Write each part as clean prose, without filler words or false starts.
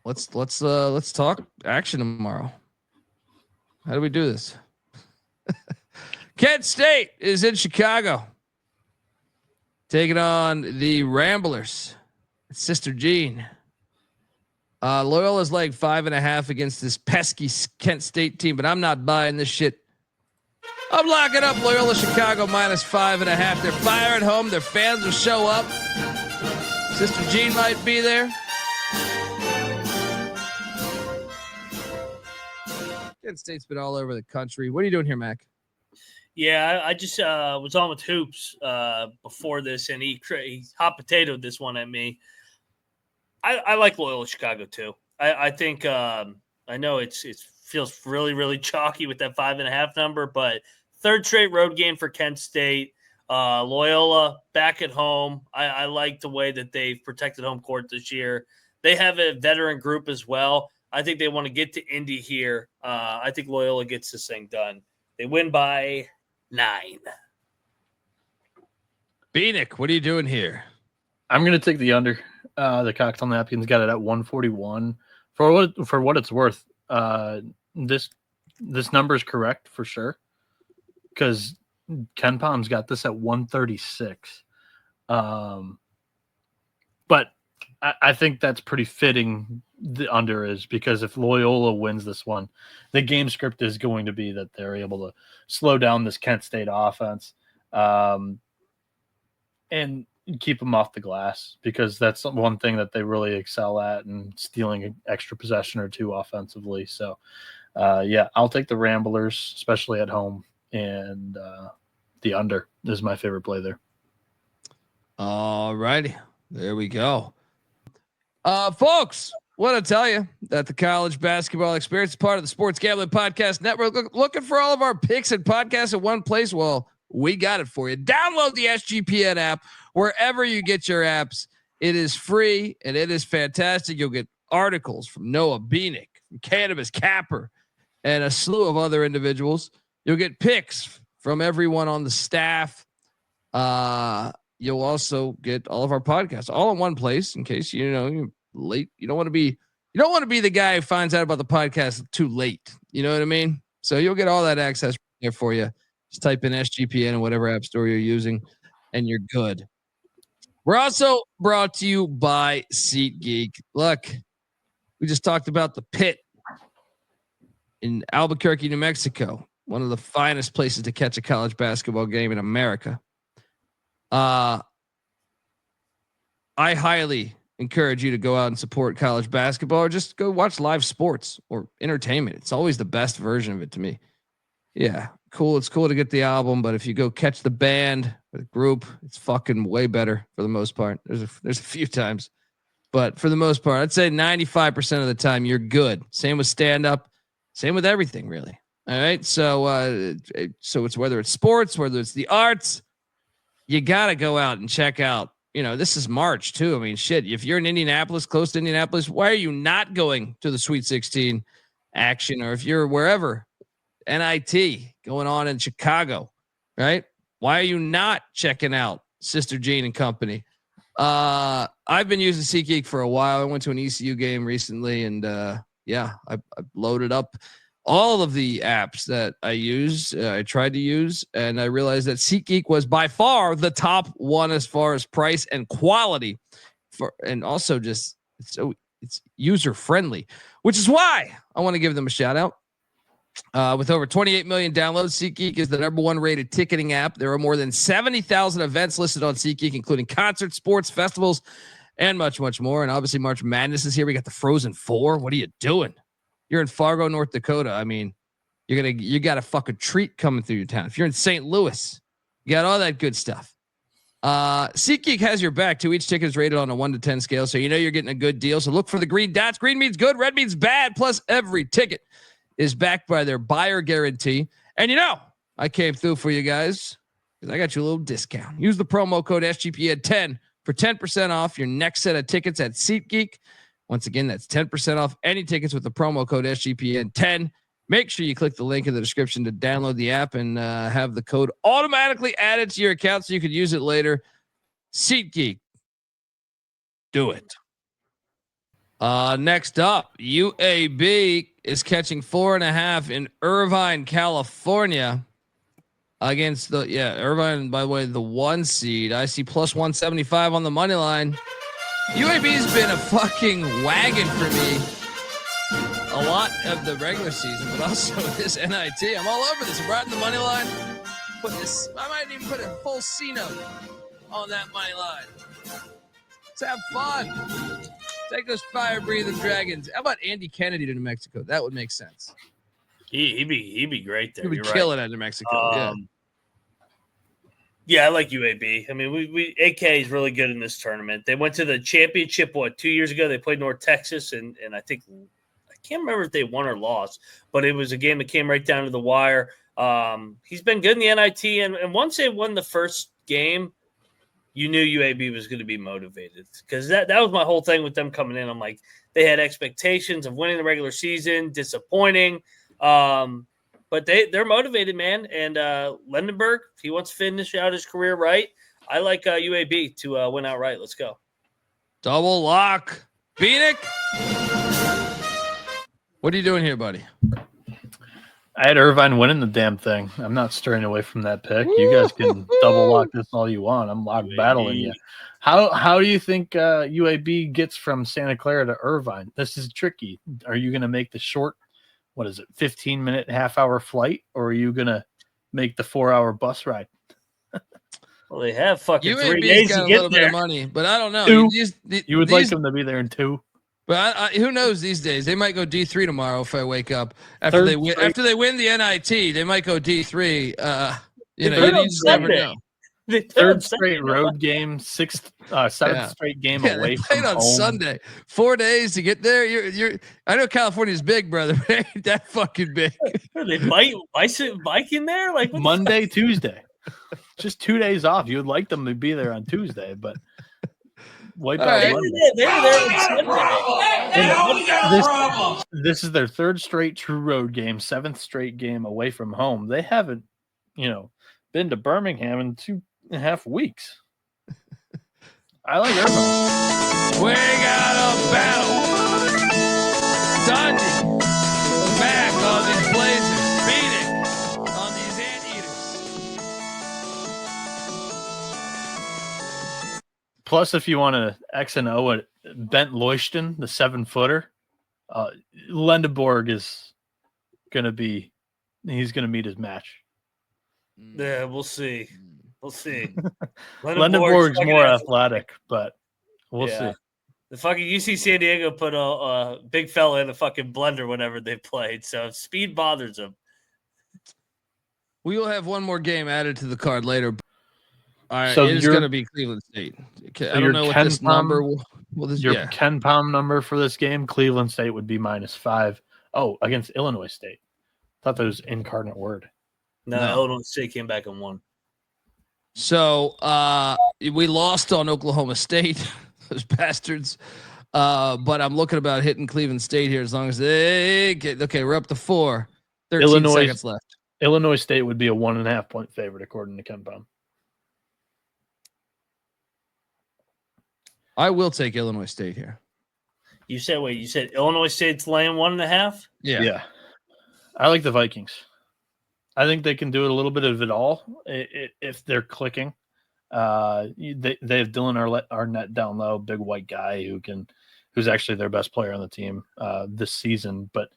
let's talk action tomorrow. How do we do this? Kent State is in Chicago, taking on the Ramblers. Sister Jean. Loyola's like 5.5 against this pesky Kent State team, but I'm not buying this shit. I'm locking up Loyola Chicago -5.5. They're fire at home. Their fans will show up. Sister Jean might be there. Kent State's been all over the country. What are you doing here, Mac? Yeah, I just was on with Hoops before this, and he hot potatoed this one at me. I like Loyola Chicago too. I think I know it feels really, really chalky with that 5.5 number, but third straight road game for Kent State. Loyola back at home. I like the way that they've protected home court this year. They have a veteran group as well. I think they want to get to Indy here. I think Loyola gets this thing done. They win by 9. Bieniek, what are you doing here? I'm going to take the under. The cocktail napkins got it at 141. For what it's worth, this number is correct for sure, because Ken Palm's got this at 136. But I think that's pretty fitting. The under is because if Loyola wins this one, the game script is going to be that they're able to slow down this Kent State offense and keep them off the glass, because that's one thing that they really excel at, and stealing an extra possession or two offensively. So, I'll take the Ramblers, especially at home, and the under is my favorite play there. All righty. There we go. Folks, want to tell you that the college basketball experience is part of the Sports Gambling Podcast Network. Looking for all of our picks and podcasts in one place? Well, we got it for you. Download the SGPN app wherever you get your apps. It is free and it is fantastic. You'll get articles from Noah Bieniek, from Cannabis Capper, and a slew of other individuals. You'll get picks from everyone on the staff. You'll also get all of our podcasts all in one place, in case you're late. You don't want to be the guy who finds out about the podcast too late. You know what I mean? So you'll get all that access there for you. Just type in SGPN in whatever app store you're using, and you're good. We're also brought to you by SeatGeek. Look, we just talked about the Pit in Albuquerque, New Mexico, one of the finest places to catch a college basketball game in America. I highly encourage you to go out and support college basketball, or just go watch live sports or entertainment. It's always the best version of it to me. Yeah, cool. It's cool to get the album, but if you go catch the band or the group, it's fucking way better for the most part. There's a few times, but for the most part, I'd say 95% of the time you're good. Same with stand up, same with everything really. All right. So it's whether it's sports, whether it's the arts, you got to go out and check out. This is March too. I mean, shit, if you're in Indianapolis, close to Indianapolis, why are you not going to the Sweet 16 action? Or if you're wherever, NIT going on in Chicago, right? Why are you not checking out Sister Jean and company? I've been using SeatGeek for a while. I went to an ECU game recently, and I loaded up all of the apps that I tried to use, and I realized that SeatGeek was by far the top one as far as price and quality, and also just it's user friendly, which is why I want to give them a shout out. With over 28 million downloads, SeatGeek is the number one rated ticketing app. There are more than 70,000 events listed on SeatGeek, including concerts, sports, festivals, and much, much more. And obviously March Madness is here. We got the Frozen Four. What are you doing? You're in Fargo, North Dakota. I mean, you got a fucking treat coming through your town. If you're in St. Louis, you got all that good stuff. SeatGeek has your back too. Each ticket is rated on a 1 to 10 scale, so you're getting a good deal. So look for the green dots. Green means good, red means bad. Plus, every ticket is backed by their buyer guarantee. And I came through for you guys because I got you a little discount. Use the promo code SGPN10 for 10% off your next set of tickets at SeatGeek. Once again, that's 10% off any tickets with the promo code SGPN10. Make sure you click the link in the description to download the app and have the code automatically added to your account so you could use it later. SeatGeek. Do it. Next up, UAB is catching 4.5 in Irvine, California against Irvine, by the way, the 1 seed. I see plus 175 on the money line. UAB's been a fucking wagon for me a lot of the regular season, but also this NIT. I'm all over this. I'm riding the money line. I might even put a full C-note on that money line. Let's have fun. Take those fire-breathing dragons. How about Andy Kennedy to New Mexico? That would make sense. He'd be great there. He'd be killing at New Mexico. Yeah, I like UAB. I mean, we AK is really good in this tournament. They went to the championship 2 years ago. They played North Texas, and I think I can't remember if they won or lost, but it was a game that came right down to the wire. He's been good in the NIT, and once they won the first game, you knew UAB was going to be motivated, because that was my whole thing with them coming in. I'm like, they had expectations of winning the regular season, disappointing. But they're motivated, man. And Lendenberg, if he wants to finish out his career right, I like UAB to win outright. Let's go. Double lock. Bieniek. What are you doing here, buddy? I had Irvine winning the damn thing. I'm not straying away from that pick. You guys can double lock this all you want. I'm lock battling you. How do you think UAB gets from Santa Clara to Irvine? This is tricky. Are you going to make the short, 15-minute, half-hour flight, or are you going to make the 4-hour bus ride? Well, they have fucking UAB's 3 days got to a get little there. bit of money, but I don't know. You would like them to be there in 2. But who knows these days? They might go D3 tomorrow if I wake up after they win the NIT. They might go D3. You just never know. Third straight road game, seventh straight game away from home. On Sunday. 4 days to get there. You're. I know California's big, brother, but ain't that fucking big. Are they biking there? Like Monday, Tuesday. Just 2 days off. You would like them to be there on Tuesday, but wipe out Monday. They were there on Sunday. This is their third straight true road game, 7th straight game away from home. They haven't, been to Birmingham in 2.5 weeks. I like Irvine. We got a battle. Dundee back on these Blazers. Beating on these Anteaters. Plus, if you want to X and O at Bent Leuchten, the 7-footer, Lendenborg is going to be, he's going to meet his match. Yeah, we'll see. We'll see. Lendenborg's more athletic, but we'll see. The fucking UC San Diego put a big fella in a fucking blender whenever they played, so speed bothers them. We will have one more game added to the card later. All right, so it is going to be Cleveland State. I don't know what this number will. Your Ken Palm number for this game, Cleveland State would be -5. Oh, against Illinois State. Thought that was incarnate word. No, Illinois State came back and won. So we lost on Oklahoma State, those bastards. But I'm looking about hitting Cleveland State here as long as they get. Okay, we're up to 4. 13 seconds left. Illinois State would be a 1.5 point favorite according to Ken Palm. I will take Illinois State here. You said Illinois State's laying 1.5? Yeah. I like the Vikings. I think they can do it a little bit of it all if they're clicking. They have Dylan Arnett down low, big white guy who's actually their best player on the team this season. But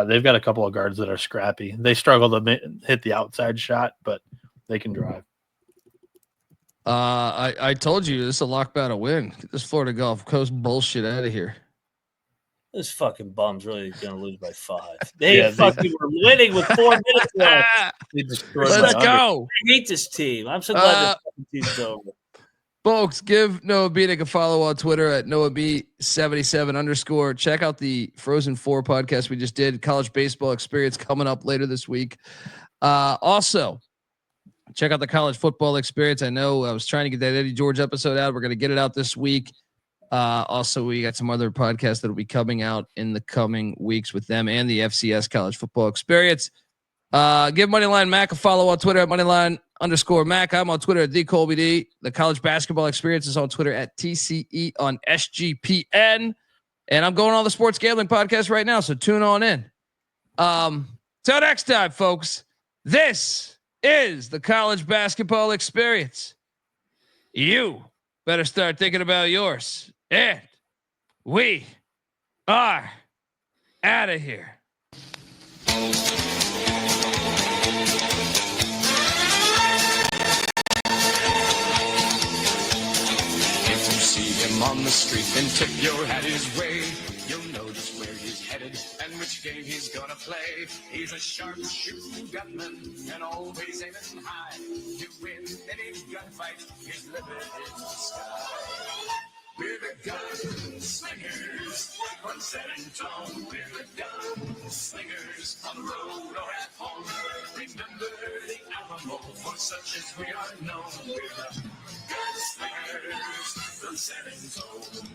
they've got a couple of guards that are scrappy. They struggle to hit the outside shot, but they can drive. I told you this is a lock battle win. Get this Florida Gulf Coast bullshit out of here. This fucking bum's really going to lose by 5. They fucking were winning with 4 minutes left. Let's go. I hate this team. I'm so glad this team's over. Folks, give Noah Bieniek a follow on Twitter at NoahB77_. Check out the Frozen 4 podcast we just did. College baseball experience coming up later this week. Also, check out the college football experience. I know I was trying to get that Eddie George episode out. We're going to get it out this week. Also, we got some other podcasts that will be coming out in the coming weeks with them and the FCS college football experience. Give Moneyline Mac a follow on Twitter at Moneyline_Mac. I'm on Twitter at TheColbyD. The college basketball experience is on Twitter at TCE on SGPN. And I'm going on the Sports Gambling Podcast right now, so tune on in. Till next time, folks, this is the college basketball experience. You better start thinking about yours. And we are out of here. If you see him on the street, then tip your hat his way. You'll know just where he's headed and which game he's gonna play. He's a sharpshooter gunman and always aiming high. To win any gunfight, he's living in the sky. We're the gunslingers, on set and tone. We're the gunslingers, on the road or at home. Remember the Alamo, for such as we are known. We're the gunslingers, on set and tone.